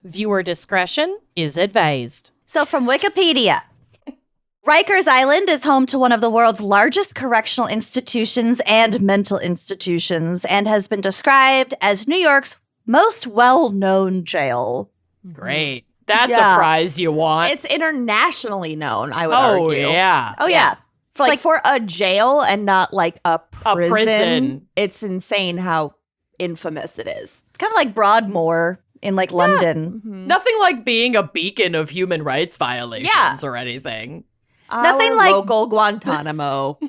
Viewer discretion is advised. So from Wikipedia, Rikers Island is home to one of the world's largest correctional institutions and mental institutions and has been described as New York's most well-known jail. Great. That's a prize you want. It's internationally known, I would argue. Yeah. Oh, yeah. For a jail and not like a prison, prison. It's insane how infamous it is. It's kind of like Broadmoor in like London. Mm-hmm. Nothing like being a beacon of human rights violations or anything. Nothing Our like local Guantanamo.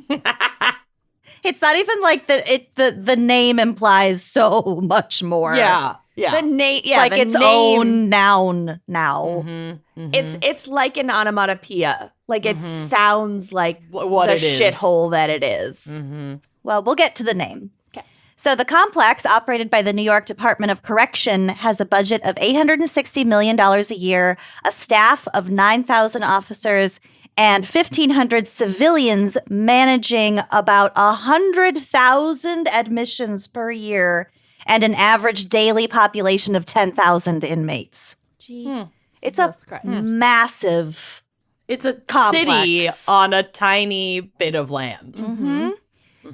It's not even like the name implies so much more. Yeah. The name, It's like the its name, own noun now. Mm-hmm, mm-hmm. It's like an onomatopoeia. Like it sounds like What the it is. shithole that it is. Mm-hmm. Well, we'll get to the name. Okay. So the complex, operated by the New York Department of Correction, has a budget of $860 million a year, a staff of 9,000 officers, and 1,500 civilians managing about 100,000 admissions per year and an average daily population of 10,000 inmates. It's a massive It's a complex. city on a tiny bit of land. Mm-hmm.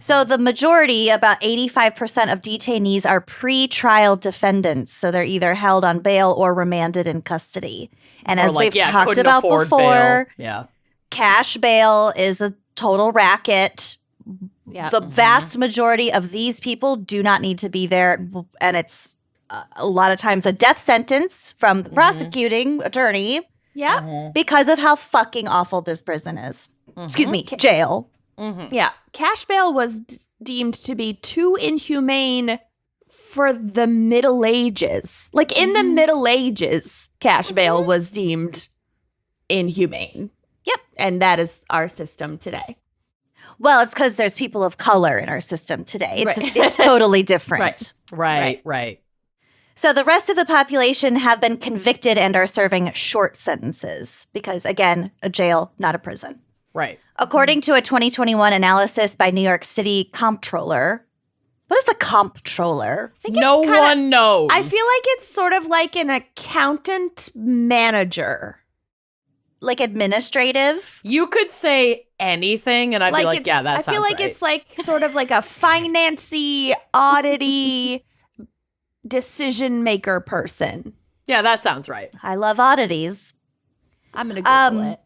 So the majority, about 85% of detainees are pre-trial defendants. So they're either held on bail or remanded in custody. And as we've talked couldn't about afford before, bail. cash bail is a total racket. Yeah. The vast majority of these people do not need to be there. And it's a lot of times a death sentence from the prosecuting attorney Yeah. because of how fucking awful this prison is. Excuse me, jail. Yeah. Cash bail was deemed to be too inhumane for the Middle Ages. Like in the Middle Ages, cash bail was deemed inhumane. Yep. And that is our system today. Well, it's because there's people of color in our system today. It's, Right. it's totally different. Right. So the rest of the population have been convicted and are serving short sentences because, again, a jail, not a prison. Right. According to a 2021 analysis by New York City comptroller. What is a comptroller? No one knows. I feel like it's sort of like an accountant manager. Like administrative? You could say anything, and I'd be like, yeah, that sounds I feel like right. it's like sort of like a financy, audity, decision maker person. Yeah, that sounds right. I love oddities. I'm going to Google it.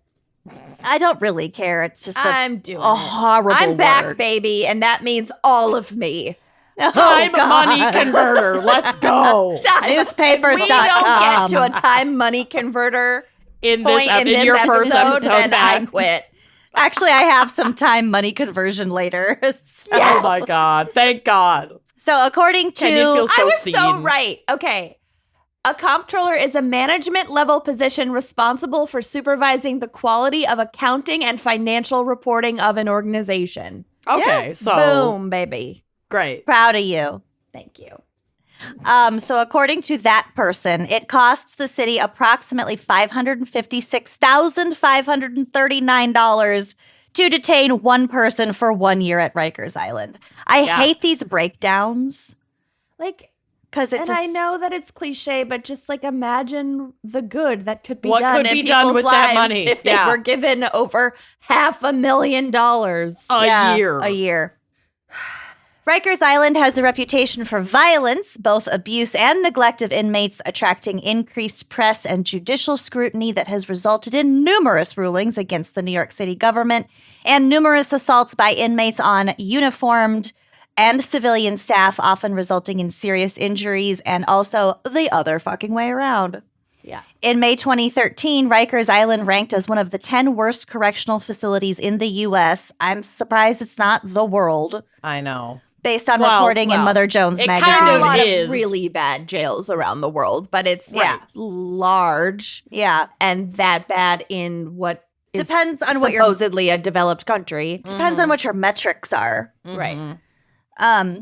I don't really care. It's just I'm doing a it. horrible I'm back, word. baby, and that means all of me. Time God. money converter. Let's go. Newspapers.com. If we don't get to a time money converter In point this in in this your first episode then I back. quit. Actually, I have some time money conversion later. So- Oh my God. Thank God. So according to... Can you feel so I was seen? so right. Okay. A comptroller is a management level position responsible for supervising the quality of accounting and financial reporting of an organization. Okay, so Boom, baby. great. Proud of you. Thank you. So according to that person, it costs the city approximately $556,539 to detain one person for 1 year at Rikers Island. I hate these breakdowns Like, because and I know that it's cliche, but just like imagine the good that could be What done could in be done people's with that lives money? if they Yeah. were given over $500,000. A year. A year. Rikers Island has a reputation for violence, both abuse and neglect of inmates, attracting increased press and judicial scrutiny that has resulted in numerous rulings against the New York City government and numerous assaults by inmates on uniformed and civilian staff, often resulting in serious injuries and also the other fucking way around. Yeah. In May 2013, Rikers Island ranked as one of the 10 worst correctional facilities in the U.S. I'm surprised it's not the world, I know. based on Well, reporting in Mother Jones it magazine. kind There are a of lot is. of really bad jails around the world, but it's Yeah. like large Yeah. and that bad in what is Depends on what your- supposedly a developed country. Depends on what your metrics are. Right.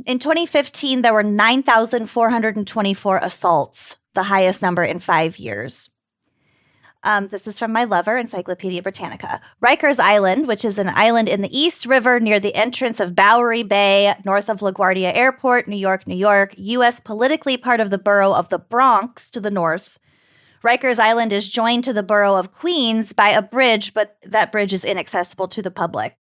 In 2015, there were 9,424 assaults, the highest number in 5 years. This is from my lover, Encyclopedia Britannica. Rikers Island, which is an island in the East River near the entrance of Bowery Bay, north of LaGuardia Airport, New York, U.S., politically part of the borough of the Bronx to the north, Rikers Island is joined to the borough of Queens by a bridge, but that bridge is inaccessible to the public.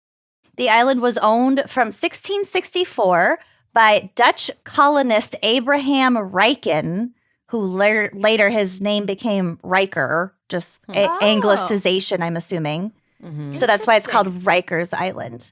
The island was owned from 1664 by Dutch colonist Abraham Ryken, who later his name became Riker, just anglicization, I'm assuming. Mm-hmm. So that's why it's called Rikers Island.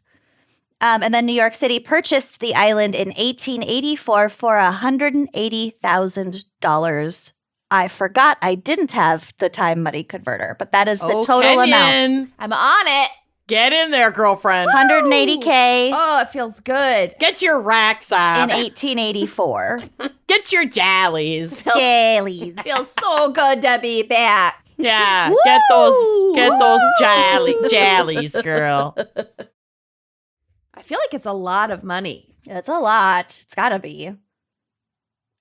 And then New York City purchased the island in 1884 for $180,000. I forgot I didn't have the time money converter, but that is the total amount. I'm on it. Get in there, girlfriend. $180K. Oh, it feels good. Get your racks off. In 1884. Get your jallies. Jellies. Feels so good to be back. Yeah, Woo! get those jallies, girl. I feel like it's a lot of money. It's a lot. It's gotta be.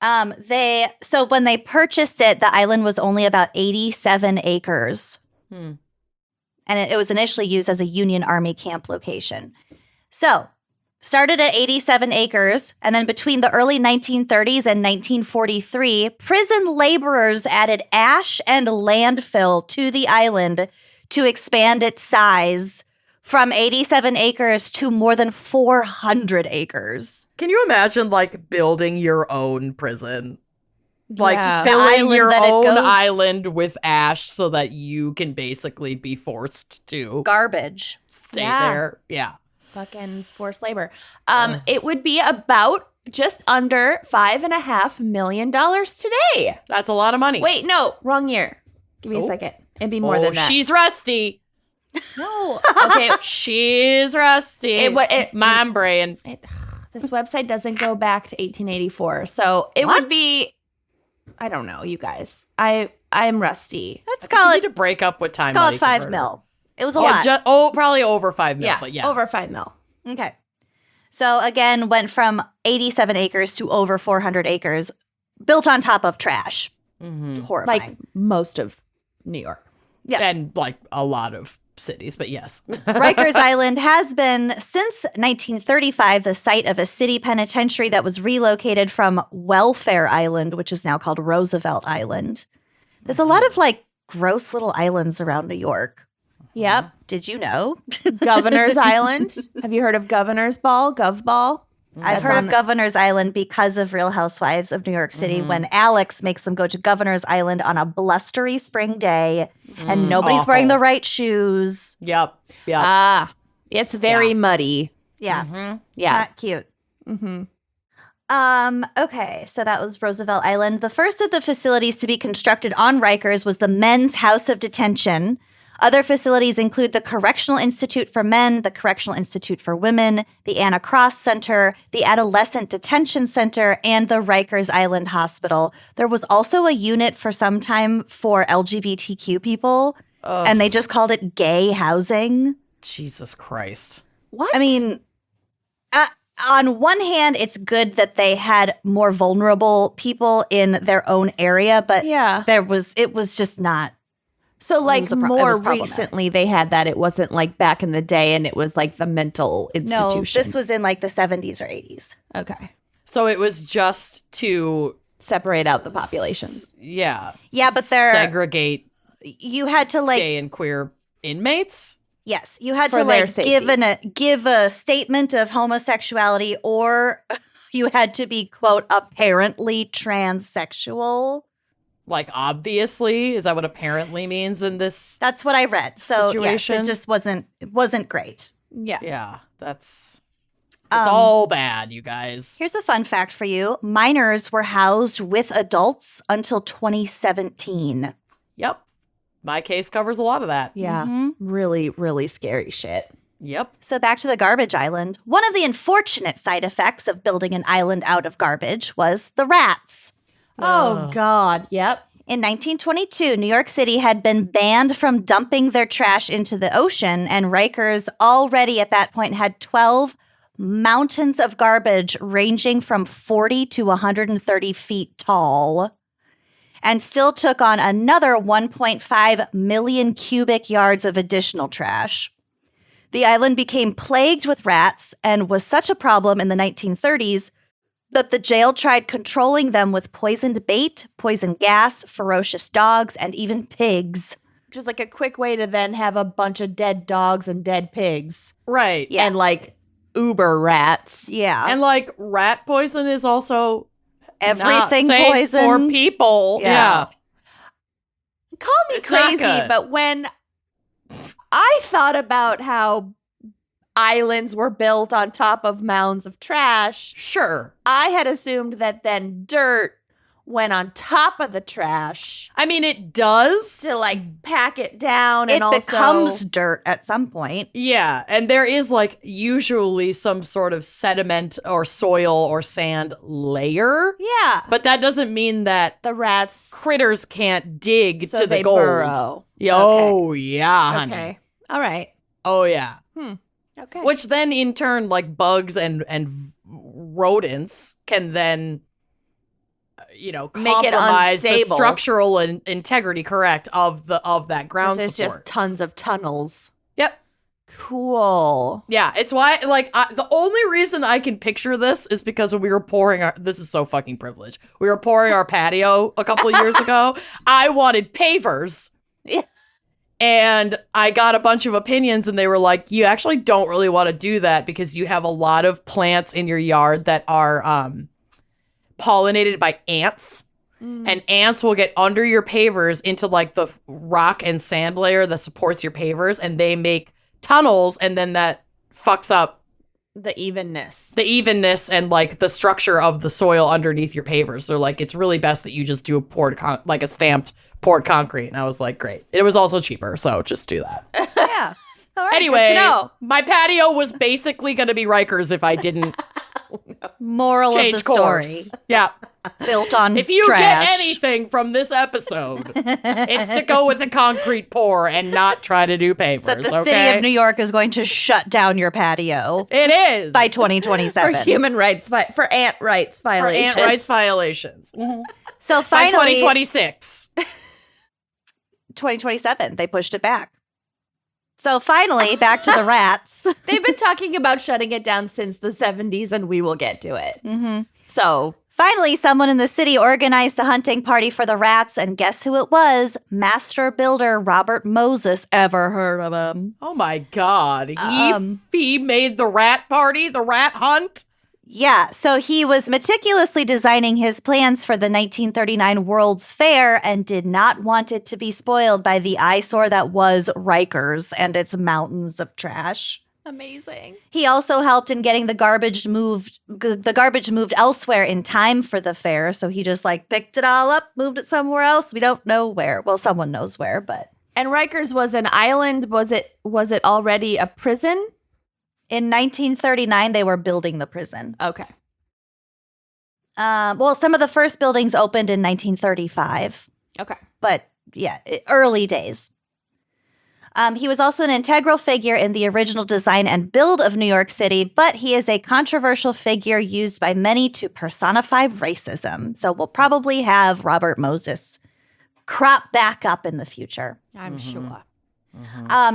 So when they purchased it, the island was only about 87 acres. Hmm. And it was initially used as a Union Army camp location. So, started at 87 acres, and then between the early 1930s and 1943, prison laborers added ash and landfill to the island to expand its size from 87 acres to more than 400 acres. Can you imagine, like, building your own prison? Like, Yeah. filling your own goes- island with ash so that you can basically be forced to Garbage. stay Yeah. there. Yeah. Fucking forced labor. It would be about just under $5.5 million today. That's a lot of money. Wait, no, wrong year. Give me a Oh. second. It'd be more than that. She's rusty. No. Okay. She's rusty. Mom brain. This website doesn't go back to 1884, so it What? would be. I don't know, you guys. I'm rusty. Let's I think call you it, need to break up with time. let's call money it 5 converter. mil. It was a lot. Probably over 5 mil. Yeah, But yeah, over 5 mil. Okay. So again, went from 87 acres to over 400 acres, built on top of trash. Mhm. Horrifying. Like most of New York. Yeah. And like a lot of cities, but yes. Rikers Island has been, since 1935, the site of a city penitentiary that was relocated from Welfare Island, which is now called Roosevelt Island. There's a lot of like gross little islands around New York. Yep. Did you know? Governor's Island. Have you heard of Governor's Ball? Gov Ball? I've heard of Governor's Island because of Real Housewives of New York City when Alex makes them go to Governor's Island on a blustery spring day and nobody's Awful. wearing the right shoes. Yep. Yep. Ah, it's very muddy. Yeah, Mhm. Yeah. not cute. Mm-hmm. Okay, so that was Roosevelt Island. The first of the facilities to be constructed on Rikers was the Men's House of Detention. Other facilities include the Correctional Institute for Men, the Correctional Institute for Women, the Anna Cross Center, the Adolescent Detention Center, and the Rikers Island Hospital. There was also a unit for some time for LGBTQ people, Ugh. and they just called it gay housing. Jesus Christ. What? I mean, on one hand, it's good that they had more vulnerable people in their own area, but yeah. it was just not. So, like, it more was problematic. recently they had that. It wasn't like back in the day and it was like the mental institution. No, this was in like the 70s or 80s. Okay. So it was just to Separate out the population. Yeah. Yeah, but they're segregate you had to like gay and queer inmates. yes, you had For to their like safety. give a statement of homosexuality, or you had to be quote apparently transsexual. Like, obviously, is that what apparently means in this? That's what I read. So yes, Situation? it just wasn't great. Yeah. Yeah, it's all bad, you guys. Here's a fun fact for you. Minors were housed with adults until 2017. Yep. My case covers a lot of that. Yeah. Mhm. Really, really scary shit. Yep. So back to the garbage island. One of the unfortunate side effects of building an island out of garbage was the rats. Oh, God. Yep. In 1922, New York City had been banned from dumping their trash into the ocean, and Rikers already at that point had 12 mountains of garbage ranging from 40 to 130 feet tall, and still took on another 1.5 million cubic yards of additional trash. The island became plagued with rats and was such a problem in the 1930s that the jail tried controlling them with poisoned bait, poison gas, ferocious dogs, and even pigs. Just like a quick way to then have a bunch of dead dogs and dead pigs. Right. Yeah. And like uber rats. Yeah. And like rat poison is also Everything not safe poison. for people. Yeah. Call me It's not crazy, good. but when I thought about how islands were built on top of mounds of trash, Sure. I had assumed that then dirt went on top of the trash I mean, it does. to like pack it down It and also becomes dirt at some point. Yeah. And there is like usually some sort of sediment or soil or sand layer. yeah, But that doesn't mean that the rats critters can't dig so to the they gold. burrow. Oh, yeah, honey. Okay, all right. Oh, yeah. Okay. Which then in turn, like bugs and rodents can then, Make it compromise the unstable. structural integrity, correct, of that ground This is support. just tons of tunnels. Yep. Cool. Yeah, it's why, the only reason I can picture this is because when we were this is so fucking privileged. We were pouring our patio a couple of years ago. I wanted pavers. Yeah. And I got a bunch of opinions, and they were like, you actually don't really want to do that because you have a lot of plants in your yard that are pollinated by ants. And ants will get under your pavers into like the rock and sand layer that supports your pavers, and they make tunnels, and then that fucks up The evenness. and like the structure of the soil underneath your pavers. So like it's really best that you just do a stamped poured concrete. And I was like, great. It was also cheaper, so just do that. Yeah. All right, Anyway, good to know. my patio was basically going to be Rikers if I didn't Moral of the change story. course. Yeah. Built on If you trash. get anything from this episode, it's to go with a concrete pour and not try to do pavers. that the okay? city of New York is going to shut down your patio It is by For 2027. human rights, for ant rights for violations. ant rights violations. So By finally, 2026. 2027, they pushed it back. So finally, back to the rats. They've been talking about shutting it down since the 70s, and we will get to it. Mm-hmm. So, Finally, someone in the city organized a hunting party for the rats, and guess who it was? Master builder Robert Moses. Ever heard of him? Oh my God. Um, He made the rat party, the rat hunt. Yeah, so he was meticulously designing his plans for the 1939 World's Fair and did not want it to be spoiled by the eyesore that was Rikers and its mountains of trash. amazing. He also helped in getting the garbage moved elsewhere in time for the fair. So he just like picked it all up, moved it somewhere else. We don't know where. Well, someone knows where, but And Rikers was an island. Was it already a prison? in 1939 they were building the prison. Okay. Well, some of the first buildings opened in 1935. Okay. But yeah, early days. He was also an integral figure in the original design and build of New York City, but he is a controversial figure used by many to personify racism. So we'll probably have Robert Moses crop back up in the future. I'm sure.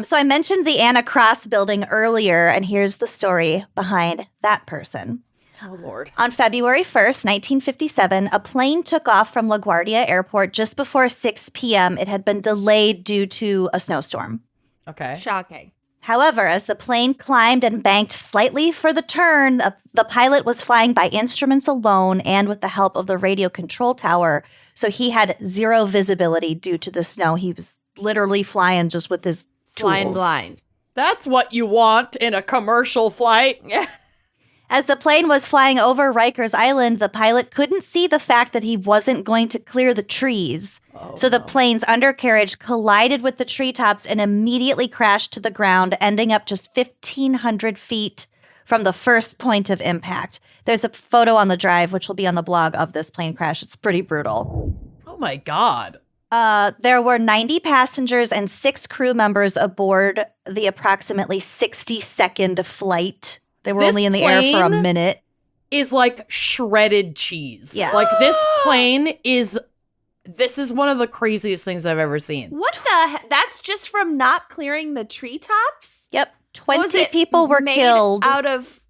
So I mentioned the Anna Cross building earlier, and here's the story behind that person. Oh, Lord. On February 1st, 1957, a plane took off from LaGuardia Airport just before 6 p.m. It had been delayed due to a snowstorm. Okay. Shocking. However, as the plane climbed and banked slightly for the turn, the pilot was flying by instruments alone and with the help of the radio control tower, so he had zero visibility due to the snow. He was literally flying just with his Flying tools. blind. That's what you want in a commercial flight. As the plane was flying over Rikers Island, the pilot couldn't see the fact that he wasn't going to clear the trees. So the plane's undercarriage collided with the treetops and immediately crashed to the ground, ending up just 1,500 feet from the first point of impact. There's a photo on the drive, which will be on the blog, of this plane crash. It's pretty brutal. Oh my God. There were 90 passengers and 6 crew members aboard the approximately 60-second flight. They were This only in the air for a plane minute. Is like shredded cheese. Yeah. Like this is one of the craziest things I've ever seen. What the That's just from not clearing the treetops? Yep. Was 20 it people were made killed. out of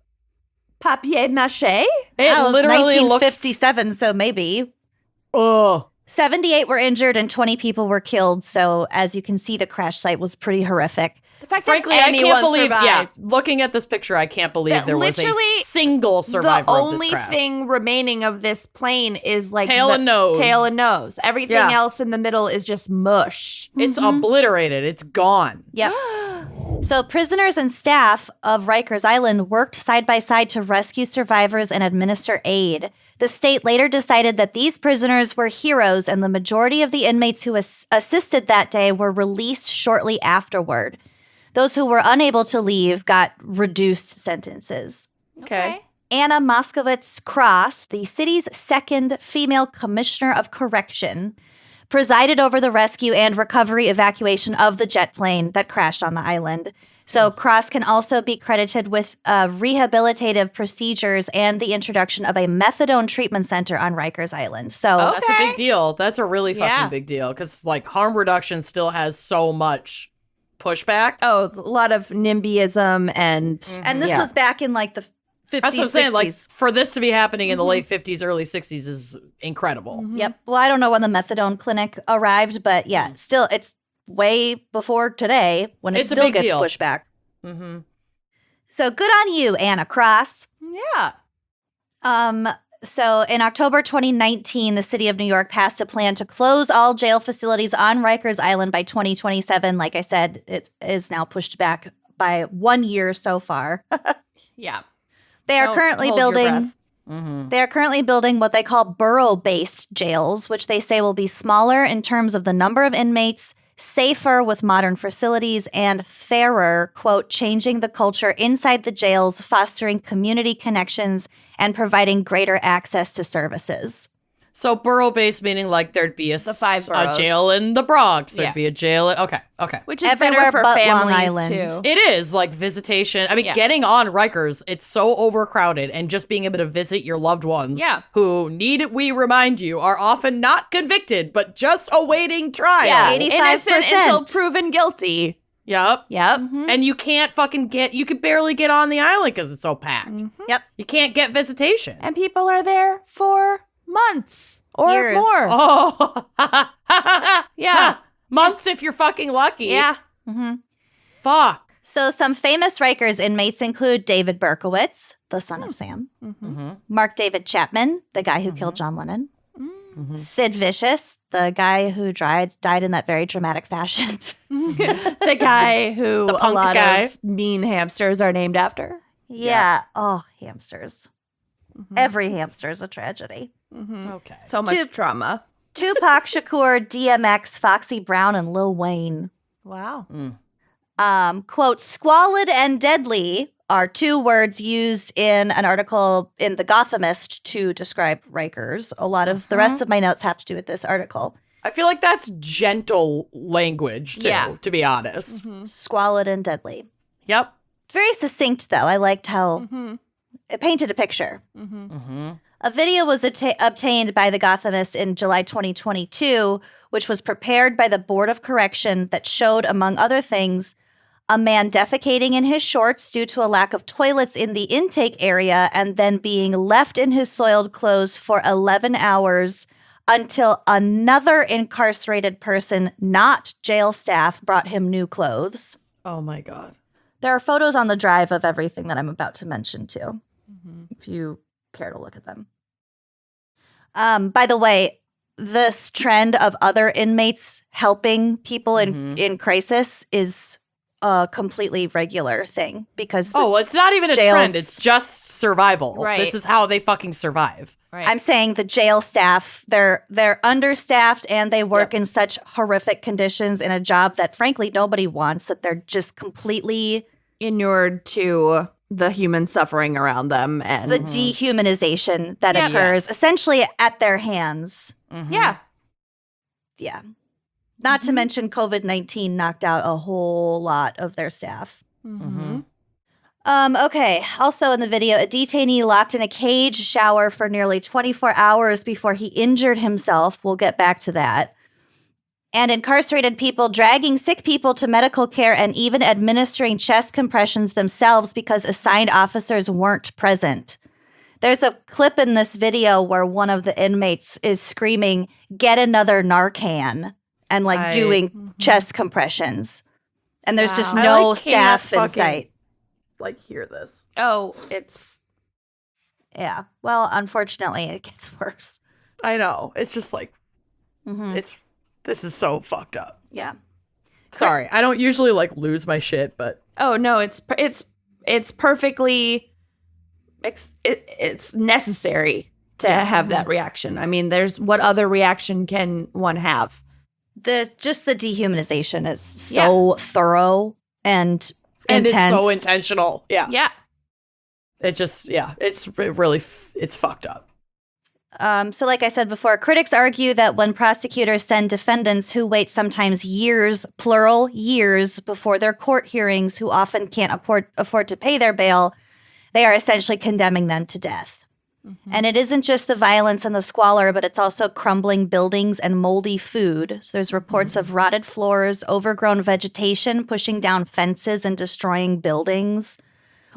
Papier maché? It was literally looks. 1957, so maybe. Oh. 78 were injured and 20 people were killed. So as you can see, the crash site was pretty horrific. The fact Frankly, that I anyone can't believe. survived. Yeah, looking at this picture, I can't believe That there was a literally single survivor The of this only crash. thing remaining of this plane is like Tail and nose. Tail and nose. Everything Yeah. else in the middle is just mush. It's obliterated. It's gone. Yep. So prisoners and staff of Rikers Island worked side by side to rescue survivors and administer aid. The state later decided that these prisoners were heroes, and the majority of the inmates who assisted that day were released shortly afterward. Those who were unable to leave got reduced sentences. Okay. Anna Moskowitz Cross, the city's second female commissioner of correction, presided over the rescue and recovery evacuation of the jet plane that crashed on the island. So Cross can also be credited with rehabilitative procedures and the introduction of a methadone treatment center on Rikers Island. So That's a Okay. big deal. That's a really fucking Yeah. big deal because like harm reduction still has so much pushback. Oh, a lot of NIMBYism and this yeah. was back in like the 50s, That's what I'm saying. 60s. Like for this to be happening in the late 50s, early 60s is incredible. Yep. Well, I don't know when the methadone clinic arrived, but yeah, still, it's way before today when it It's a still big gets deal. pushed back. Mm-hmm. So good on you, Anna Cross. Yeah. So in October 2019, the city of New York passed a plan to close all jail facilities on Rikers Island by 2027. Like I said, it is now pushed back by 1 year so far. Yeah. They are Don't currently hold your building. breath. Mm-hmm. They are currently building what they call borough-based jails, which they say will be smaller in terms of the number of inmates, safer with modern facilities, and fairer, quote, changing the culture inside the jails, fostering community connections, and providing greater access to services. So borough-based meaning like there'd be a 5 a boroughs. jail in the Bronx. There'd Yeah. be a jail. Okay. Which is Everywhere better for but Long families Island. too. It is like visitation. I mean, Yeah. getting on Rikers, it's so overcrowded, and just being able to visit your loved ones, Yeah. who need we remind you are often not convicted but just awaiting trial. Yeah, 85% 85%. until proven guilty. Yep. Yep. And you can't fucking you could barely get on the island because it's so packed. Yep. You can't get visitation. And people are there for months or Years. more. Oh, Yeah. months if you're fucking lucky. Yeah. Fuck. So some famous Rikers inmates include David Berkowitz, the son of Sam, Mark David Chapman, the guy who killed John Lennon, Sid Vicious, the guy who died in that very dramatic fashion. The guy who The a punk lot guy. of mean hamsters are named after. Yeah. Oh, hamsters. Every hamster is a tragedy. Okay. So much trauma. Tupac Shakur, DMX, Foxy Brown, and Lil Wayne. Wow. Quote, squalid and deadly are two words used in an article in The Gothamist to describe Rikers. A lot of the rest of my notes have to do with this article. I feel like that's gentle language too, Yeah. to be honest. Squalid and deadly. Yep. Very succinct, though. I liked how it painted a picture. A video was obtained by The Gothamist in July 2022, which was prepared by the Board of Correction that showed, among other things, a man defecating in his shorts due to a lack of toilets in the intake area and then being left in his soiled clothes for 11 hours until another incarcerated person, not jail staff, brought him new clothes. Oh my God. There are photos on the drive of everything that I'm about to mention, too, if you care to look at them. By the way, this trend of other inmates helping people in crisis is a completely regular thing because Oh, well, it's not even a jails- trend. It's just survival. Right. This is how they fucking survive. Right. I'm saying the jail staff, they're understaffed and they work in such horrific conditions in a job that frankly nobody wants, that they're just completely inured to the human suffering around them and the dehumanization that Yeah. occurs Yes. essentially at their hands. yeah. Yeah. Not to mention COVID-19 knocked out a whole lot of their staff. Okay. Also in the video, a detainee locked in a cage shower for nearly 24 hours before he injured himself. We'll get back to that. and incarcerated people dragging sick people to medical care and even administering chest compressions themselves because assigned officers weren't present. There's a clip in this video where one of the inmates is screaming, "Get another Narcan," and like doing chest compressions. And there's just no staff in sight. Like, hear this. Oh, it's... Yeah. Well, unfortunately, it gets worse. I know. It's just like, this is so fucked up. Yeah. Sorry. I don't usually like lose my shit, but. Oh, no, it's perfectly... It's necessary to have that reaction. I mean, what other reaction can one have? Just the dehumanization is so thorough and intense. It's so intentional. Yeah. Yeah. It just, it's really, it's fucked up. So like I said before, critics argue that when prosecutors send defendants who wait sometimes years, plural years, before their court hearings, who often can't afford to pay their bail, they are essentially condemning them to death. Mm-hmm. And it isn't just the violence and the squalor, but it's also crumbling buildings and moldy food. So there's reports of rotted floors, overgrown vegetation pushing down fences and destroying buildings,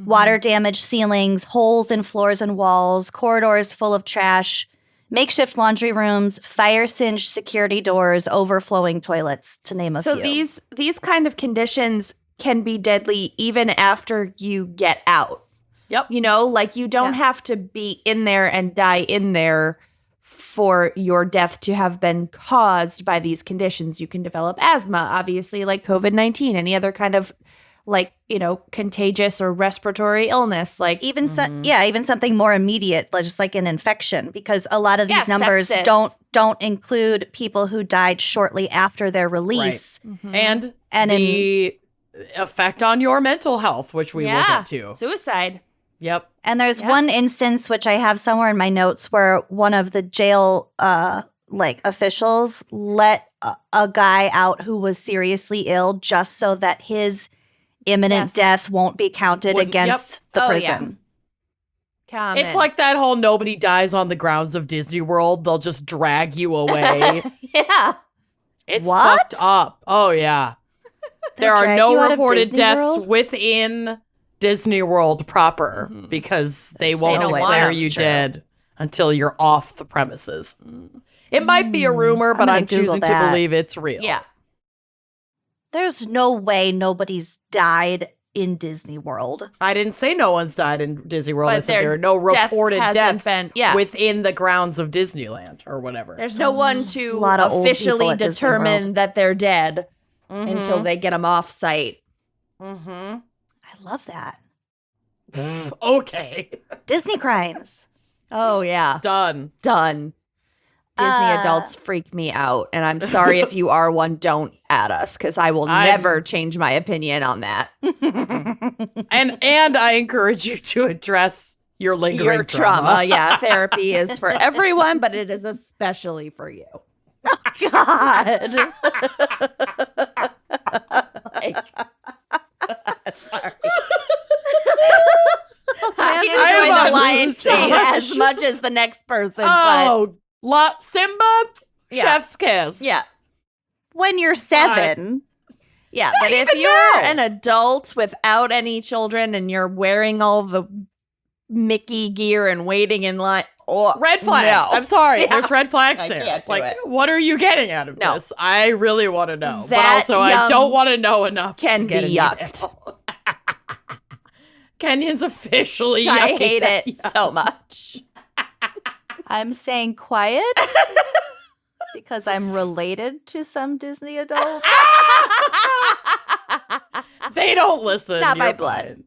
water-damaged ceilings, holes in floors and walls, corridors full of trash, makeshift laundry rooms, fire-singed security doors, overflowing toilets, to name a few. So these kind of conditions can be deadly even after you get out. Yep. You know, like you don't have to be in there and die in there for your death to have been caused by these conditions. You can develop asthma, obviously, like COVID-19, any other kind of like, you know, contagious or respiratory illness, like even even something more immediate, just like an infection, because a lot of these numbers sepsis. don't include people who died shortly after their release. Right. Mm-hmm. And the effect on your mental health, which we will get to. Suicide. Yep. And there's one instance, which I have somewhere in my notes, where one of the jail officials let a guy out who was seriously ill just so that his imminent death won't be counted against the prison. Yeah. It's like that whole nobody dies on the grounds of Disney World. They'll just drag you away. Yeah. It's fucked up. Oh, yeah. There are no reported deaths within Disney World proper because they won't declare you dead until you're off the premises. It might be a rumor, but I'm choosing to believe it's real. Yeah. There's no way nobody's died in Disney World. I didn't say no one's died in Disney World. I said there are no reported deaths within the grounds of Disneyland or whatever. There's no one to officially determine that they're dead until they get them off site. Mm-hmm. I love that. Okay. Disney crimes. Oh, yeah. Done. Disney adults freak me out. And I'm sorry if you are one, don't at us, because I will never change my opinion on that. and I encourage you to address your lingering trauma. Yeah, therapy is for everyone, but it is especially for you. Oh, God. Sorry. I enjoy the Lion King as much as the next person. Simba, chef's kiss. Yeah. When you're 7. Yeah, but if you're an adult without any children and you're wearing all the Mickey gear and waiting in line, red flags. No. I'm sorry. There's red flags there. Can't do it. What are you getting out of this? I really want to know. That but also, I don't want to know enough can to get be yucked. Kenyon's officially yucky. I hate it so much. I'm saying quiet because I'm related to some Disney adults. They don't listen. Not by blood.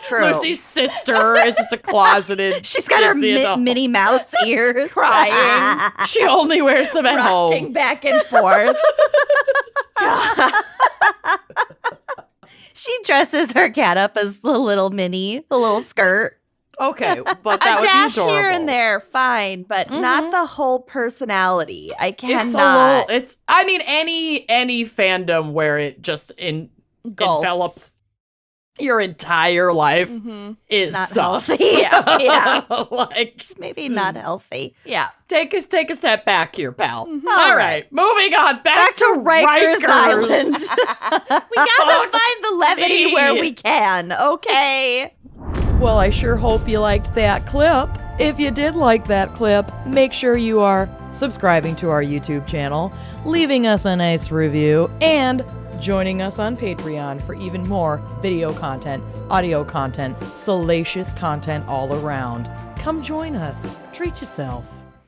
True. Lucy's sister is just a closeted. She's got her Minnie Mouse ears. Crying. She only wears them at Rocking home. back and forth. She dresses her cat up as the little Minnie, the little skirt. Okay, but that a would dash be adorable. here and there, fine, but not the whole personality. I cannot. Any fandom where it just envelops. your entire life is Not sus. healthy. Yeah. Like, It's maybe not healthy. Yeah. take a step back here, pal. All right, moving on. Back to Rikers Island. We gotta find the levity where we can, okay? Well, I sure hope you liked that clip. If you did like that clip, make sure you are subscribing to our YouTube channel, leaving us a nice review, and joining us on Patreon for even more video content, audio content, salacious content all around. Come join us. Treat yourself.